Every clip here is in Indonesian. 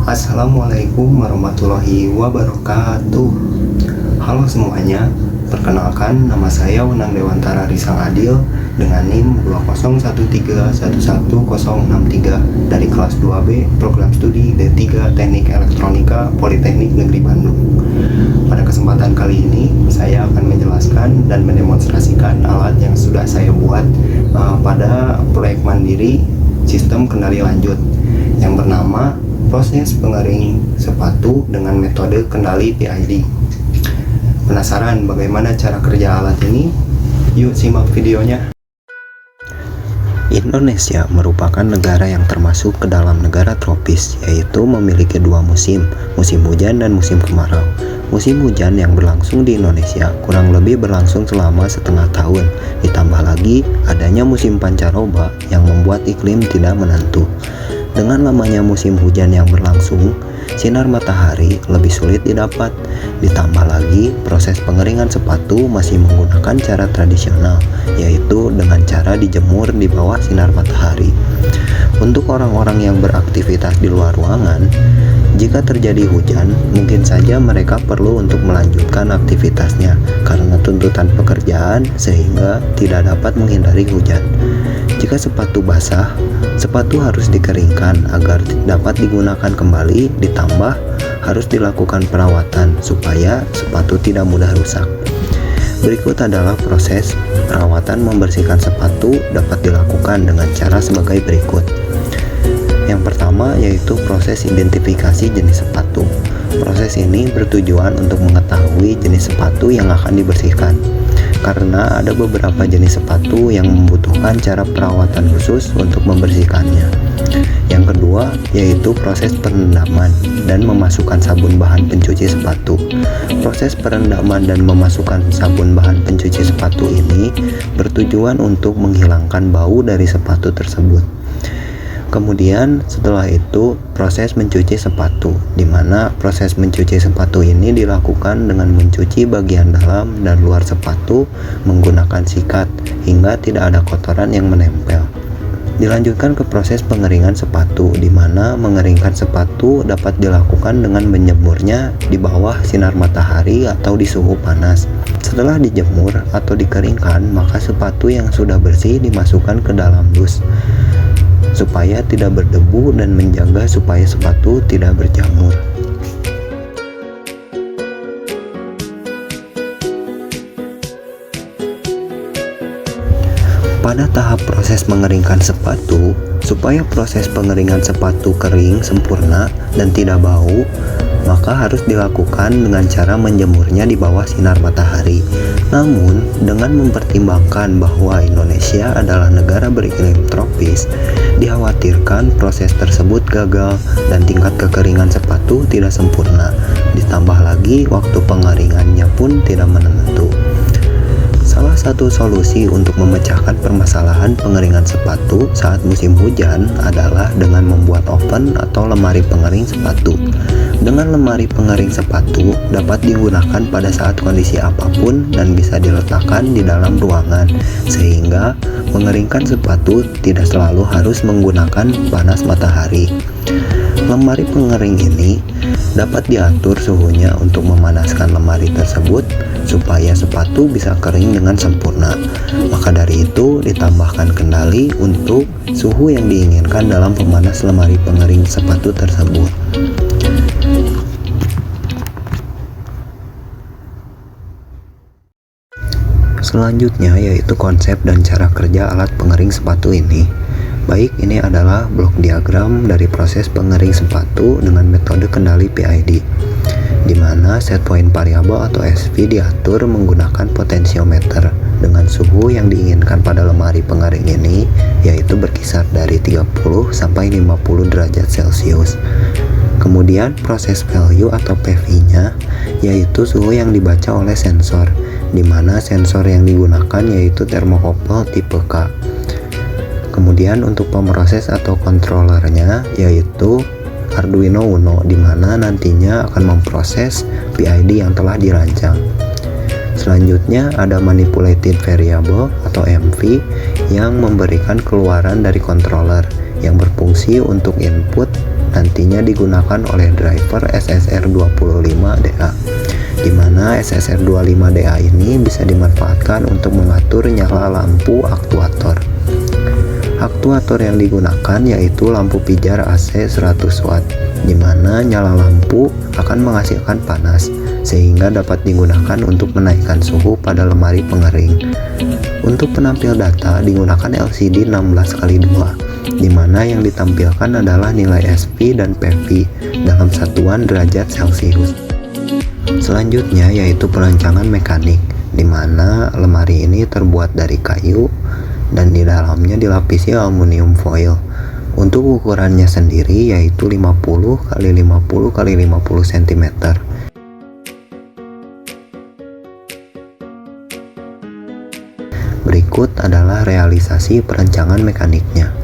Assalamualaikum warahmatullahi wabarakatuh. Halo semuanya, perkenalkan nama saya Wenang Dewantara Risang Adil dengan NIM 201311063 dari kelas 2B program studi D3 Teknik Elektronika Politeknik Negeri Bandung. Pada kesempatan kali ini saya akan menjelaskan dan mendemonstrasikan alat yang sudah saya buat pada proyek mandiri sistem kendali lanjut yang bernama proses pengering sepatu dengan metode kendali PID. Penasaran bagaimana cara kerja alat ini? Yuk simak videonya. Indonesia merupakan negara yang termasuk ke dalam negara tropis, yaitu memiliki dua musim hujan dan musim kemarau. Musim hujan yang berlangsung di Indonesia kurang lebih berlangsung selama setengah tahun, ditambah lagi adanya musim pancaroba yang membuat iklim tidak menentu. Dengan lamanya musim hujan yang berlangsung, sinar matahari lebih sulit didapat. Ditambah lagi, proses pengeringan sepatu masih menggunakan cara tradisional, yaitu dengan cara dijemur di bawah sinar matahari. Untuk orang-orang yang beraktivitas di luar ruangan, jika terjadi hujan, mungkin saja mereka perlu untuk melanjutkan aktivitasnya karena tuntutan pekerjaan sehingga tidak dapat menghindari hujan. Jika sepatu basah, sepatu harus dikeringkan agar dapat digunakan kembali, ditambah harus dilakukan perawatan supaya sepatu tidak mudah rusak. Berikut adalah proses perawatan membersihkan sepatu dapat dilakukan dengan cara sebagai berikut. Yang pertama yaitu proses identifikasi jenis sepatu. Proses ini bertujuan untuk mengetahui jenis sepatu yang akan dibersihkan, karena ada beberapa jenis sepatu yang membutuhkan cara perawatan khusus untuk membersihkannya. Yang kedua yaitu proses perendaman dan memasukkan sabun bahan pencuci sepatu. Proses perendaman dan memasukkan sabun bahan pencuci sepatu ini bertujuan untuk menghilangkan bau dari sepatu tersebut. Kemudian setelah itu proses mencuci sepatu, di mana proses mencuci sepatu ini dilakukan dengan mencuci bagian dalam dan luar sepatu menggunakan sikat hingga tidak ada kotoran yang menempel. Dilanjutkan ke proses pengeringan sepatu, di mana mengeringkan sepatu dapat dilakukan dengan menjemurnya di bawah sinar matahari atau di suhu panas. Setelah dijemur atau dikeringkan, maka sepatu yang sudah bersih dimasukkan ke dalam dus supaya tidak berdebu dan menjaga supaya sepatu tidak berjamur. Pada tahap proses mengeringkan sepatu, supaya proses pengeringan sepatu kering sempurna dan tidak bau, maka harus dilakukan dengan cara menjemurnya di bawah sinar matahari. Namun, dengan mempertimbangkan bahwa Indonesia adalah negara beriklim tropis, dikhawatirkan proses tersebut gagal dan tingkat kekeringan sepatu tidak sempurna. Ditambah lagi, waktu pengeringannya pun tidak menentu. Salah satu solusi untuk memecahkan permasalahan pengeringan sepatu saat musim hujan adalah dengan membuat oven atau lemari pengering sepatu. Dengan lemari pengering sepatu dapat digunakan pada saat kondisi apapun dan bisa diletakkan di dalam ruangan, sehingga mengeringkan sepatu tidak selalu harus menggunakan panas matahari. Lemari pengering ini dapat diatur suhunya untuk memanaskan lemari tersebut supaya sepatu bisa kering dengan sempurna. Maka dari itu ditambahkan kendali untuk suhu yang diinginkan dalam pemanas lemari pengering sepatu tersebut. Selanjutnya yaitu konsep dan cara kerja alat pengering sepatu ini. Baik, ini adalah blok diagram dari proses pengering sepatu dengan metode kendali PID, di mana set point variable atau SV diatur menggunakan potensiometer dengan suhu yang diinginkan pada lemari pengering ini, yaitu berkisar dari 30 sampai 50 derajat Celcius. Kemudian proses value atau PV-nya yaitu suhu yang dibaca oleh sensor, di mana sensor yang digunakan yaitu thermocouple tipe K. Kemudian untuk pemroses atau controllernya yaitu Arduino Uno, di mana nantinya akan memproses PID yang telah dirancang. Selanjutnya ada manipulated variable atau MV yang memberikan keluaran dari controller yang berfungsi untuk input, nantinya digunakan oleh driver SSR25DA, di mana SSR25DA ini bisa dimanfaatkan untuk mengatur nyala lampu aktuator. Aktuator yang digunakan yaitu lampu pijar AC 100 watt, di mana nyala lampu akan menghasilkan panas sehingga dapat digunakan untuk menaikkan suhu pada lemari pengering. Untuk penampil data digunakan LCD 16x2, di mana yang ditampilkan adalah nilai SV dan PV dalam satuan derajat Celcius. Selanjutnya yaitu perancangan mekanik, di mana lemari ini terbuat dari kayu dan di dalamnya dilapisi aluminium foil. Untuk ukurannya sendiri yaitu 50 x 50 x 50 cm. Berikut adalah realisasi perancangan mekaniknya.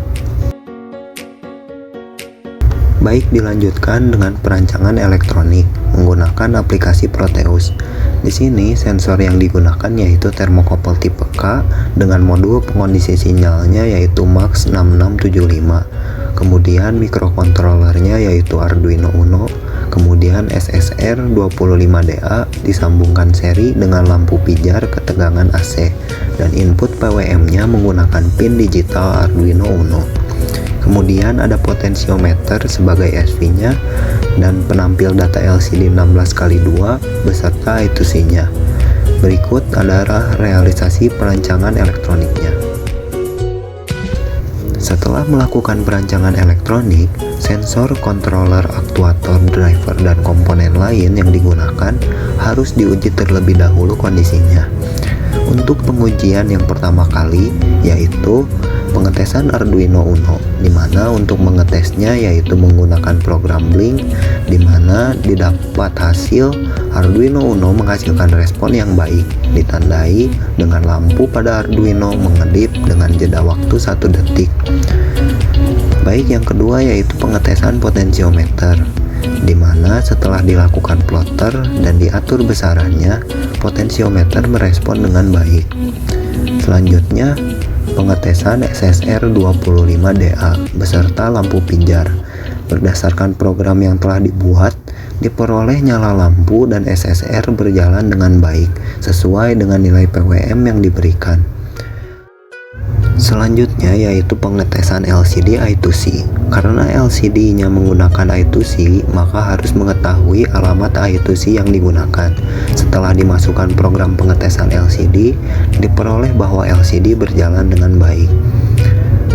Baik, dilanjutkan dengan perancangan elektronik menggunakan aplikasi Proteus. Di sini sensor yang digunakan yaitu thermocouple tipe K dengan modul pengondisi sinyalnya yaitu MAX 6675. Kemudian mikrokontrolernya yaitu Arduino Uno. Kemudian SSR25DA disambungkan seri dengan lampu pijar ketegangan AC dan input PWM-nya menggunakan pin digital Arduino Uno. Kemudian ada potensiometer sebagai SV-nya dan penampil data LCD 16x2 beserta I2C-nya. Berikut adalah realisasi perancangan elektroniknya. Setelah melakukan perancangan elektronik, sensor, controller, aktuator, driver, dan komponen lain yang digunakan harus diuji terlebih dahulu kondisinya. Untuk pengujian yang pertama kali yaitu pengetesan Arduino Uno, di mana untuk mengetesnya yaitu menggunakan program Blink, di mana didapat hasil Arduino Uno menghasilkan respon yang baik, ditandai dengan lampu pada Arduino mengedip dengan jeda waktu 1 detik. Baik, yang kedua yaitu pengetesan potensiometer, di mana setelah dilakukan plotter dan diatur besarannya, potensiometer merespon dengan baik. Selanjutnya pengetesan SSR25DA beserta lampu pijar. Berdasarkan program yang telah dibuat, diperoleh nyala lampu dan SSR berjalan dengan baik sesuai dengan nilai PWM yang diberikan. Selanjutnya yaitu pengetesan LCD I2C. Karena LCD-nya menggunakan I2C, maka harus mengetahui alamat I2C yang digunakan. Setelah dimasukkan program pengetesan LCD, diperoleh bahwa LCD berjalan dengan baik.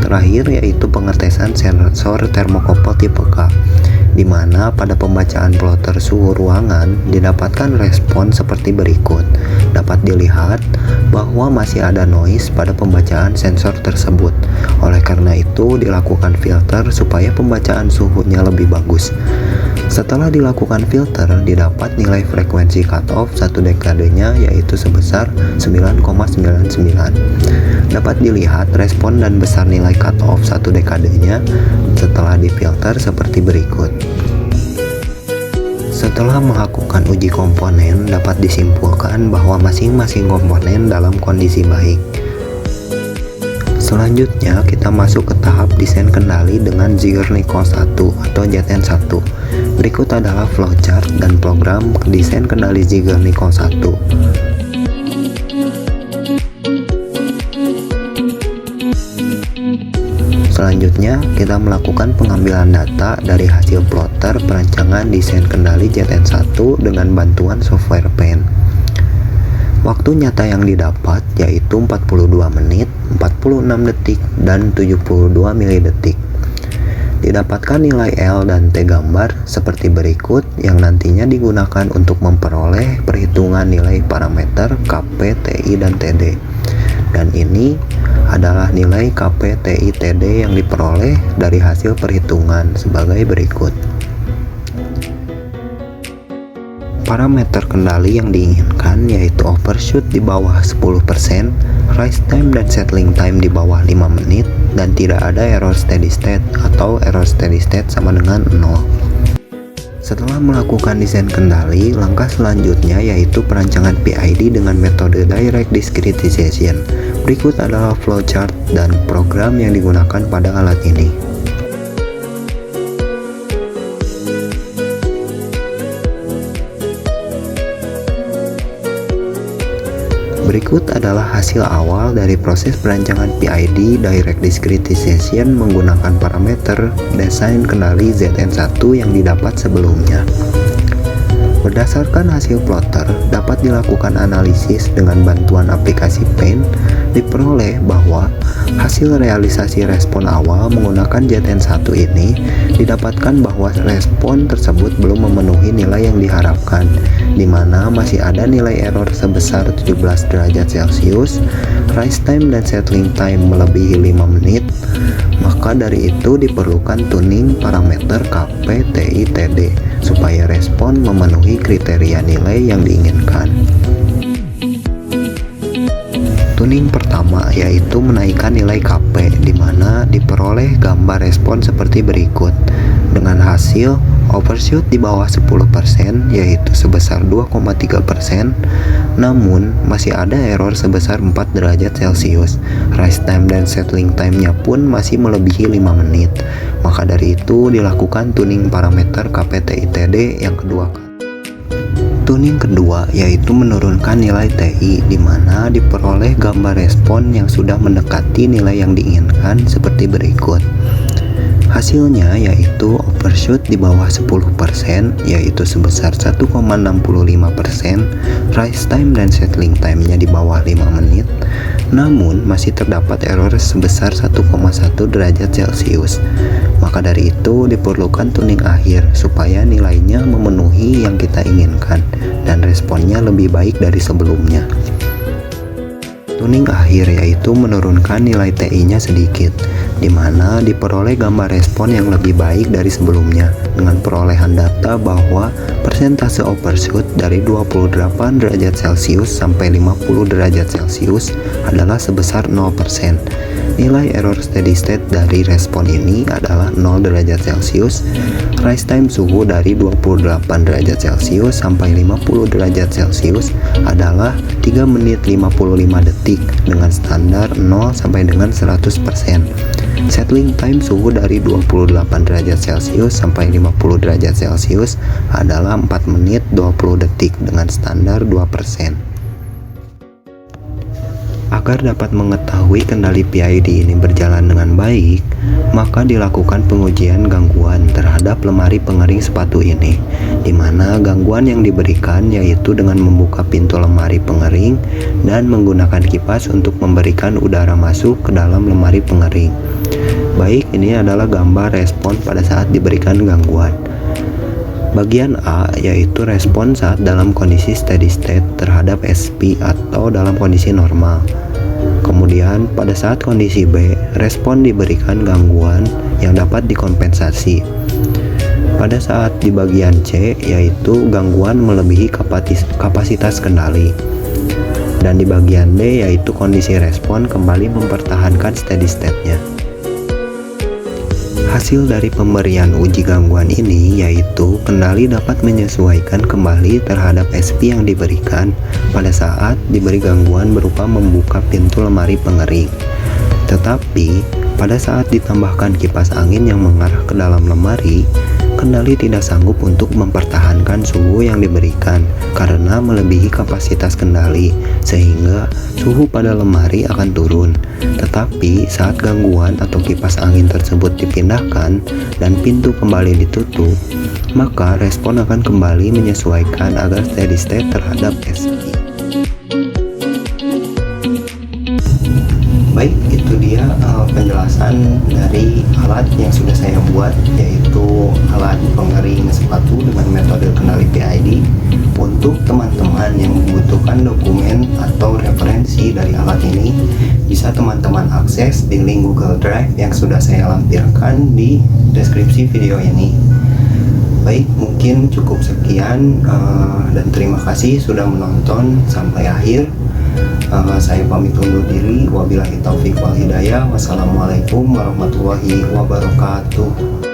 Terakhir yaitu pengetesan sensor thermocouple tipe K, di mana pada pembacaan plotter suhu ruangan didapatkan respon seperti berikut. Dapat dilihat bahwa masih ada noise pada pembacaan sensor tersebut. Oleh karena itu dilakukan filter supaya pembacaan suhunya lebih bagus. Setelah dilakukan filter, didapat nilai frekuensi cutoff 1 dekadenya yaitu sebesar 9,99. Dapat dilihat respon dan besar nilai cutoff 1 dekadenya setelah difilter seperti berikut. Setelah melakukan uji komponen, dapat disimpulkan bahwa masing-masing komponen dalam kondisi baik. Selanjutnya kita masuk ke tahap desain kendali dengan Zigernico 1 atau ZN1. Berikut adalah flowchart dan program desain kendali Zigernico 1. Selanjutnya, kita melakukan pengambilan data dari hasil plotter perancangan desain kendali ZN1 dengan bantuan software Pen. Waktu nyata yang didapat yaitu 42 menit, 46 detik, dan 72 milidetik. Didapatkan nilai L dan T gambar seperti berikut yang nantinya digunakan untuk memperoleh perhitungan nilai parameter KP, TI, dan TD. Dan ini adalah nilai KP, TI, TD yang diperoleh dari hasil perhitungan sebagai berikut. Parameter kendali yang diinginkan yaitu overshoot di bawah 10%, rise time dan settling time di bawah 5 menit, dan tidak ada error steady state atau error steady state sama dengan 0. Setelah melakukan desain kendali, langkah selanjutnya yaitu perancangan PID dengan metode direct discretization. Berikut adalah flowchart dan program yang digunakan pada alat ini. Berikut adalah hasil awal dari proses perancangan PID direct discretization menggunakan parameter desain kendali ZN1 yang didapat sebelumnya. Berdasarkan hasil plotter, dapat dilakukan analisis dengan bantuan aplikasi Paint. Diperoleh bahwa hasil realisasi respon awal menggunakan ZN1 ini didapatkan bahwa respon tersebut belum memenuhi nilai yang diharapkan, di mana masih ada nilai error sebesar 17 derajat Celcius, rise time dan settling time melebihi 5 menit. Maka dari itu diperlukan tuning parameter KP, TI, TD supaya respon memenuhi kriteria nilai yang diinginkan. Tuning pertama yaitu menaikkan nilai KP, di mana diperoleh gambar respon seperti berikut. Dengan hasil overshoot di bawah 10% yaitu sebesar 2,3%, namun masih ada error sebesar 4 derajat Celcius. Rise time dan settling time-nya pun masih melebihi 5 menit. Maka dari itu dilakukan tuning parameter KP-TI-TD yang kedua. Tuning kedua yaitu menurunkan nilai TI, di mana diperoleh gambar respon yang sudah mendekati nilai yang diinginkan seperti berikut. Hasilnya yaitu overshoot di bawah 10% yaitu sebesar 1,65%, rise time dan settling time-nya di bawah 5 menit, namun masih terdapat error sebesar 1,1 derajat Celcius. Maka dari itu diperlukan tuning akhir supaya nilainya memenuhi yang kita inginkan dan responnya lebih baik dari sebelumnya. Tuning akhir yaitu menurunkan nilai TI-nya sedikit, di mana diperoleh gambar respon yang lebih baik dari sebelumnya dengan perolehan data bahwa persentase overshoot dari 28 derajat Celcius sampai 50 derajat Celcius adalah sebesar 0%. Nilai error steady state dari respon ini adalah 0 derajat Celcius. Rise time suhu dari 28 derajat Celcius sampai 50 derajat Celcius adalah 3 menit 55 detik dengan standar 0 sampai dengan 100%. Settling time suhu dari 28 derajat Celcius sampai 50 derajat Celcius adalah 4 menit 20 detik dengan standar 2%. Agar dapat mengetahui kendali PID ini berjalan dengan baik, maka dilakukan pengujian gangguan terhadap lemari pengering sepatu ini, di mana gangguan yang diberikan yaitu dengan membuka pintu lemari pengering dan menggunakan kipas untuk memberikan udara masuk ke dalam lemari pengering. Baik, ini adalah gambar respon pada saat diberikan gangguan. Bagian A yaitu respon saat dalam kondisi steady state terhadap SP atau dalam kondisi normal. Kemudian pada saat kondisi B, respon diberikan gangguan yang dapat dikompensasi. Pada saat di bagian C yaitu gangguan melebihi kapasitas kendali. Dan di bagian D yaitu kondisi respon kembali mempertahankan steady state-nya. Hasil dari pemberian uji gangguan ini yaitu kendali dapat menyesuaikan kembali terhadap SP yang diberikan pada saat diberi gangguan berupa membuka pintu lemari pengering. Tetapi pada saat ditambahkan kipas angin yang mengarah ke dalam lemari, kendali tidak sanggup untuk mempertahankan suhu yang diberikan karena melebihi kapasitas kendali, sehingga suhu pada lemari akan turun. Tetapi saat gangguan atau kipas angin tersebut dipindahkan dan pintu kembali ditutup, maka respon akan kembali menyesuaikan agar steady state terhadap SP. Baik, itu dia penjelasan dari alat yang sudah saya buat, yaitu alat pengering sepatu dengan metode kenali PID. Untuk teman-teman yang membutuhkan dokumen atau referensi dari alat ini, bisa teman-teman akses di link Google Drive yang sudah saya lampirkan di deskripsi video ini. Baik, mungkin cukup sekian, dan terima kasih sudah menonton sampai akhir. Saya pamit undur diri. Wabillahi taufik wal hidayah. Wassalamualaikum warahmatullahi wabarakatuh.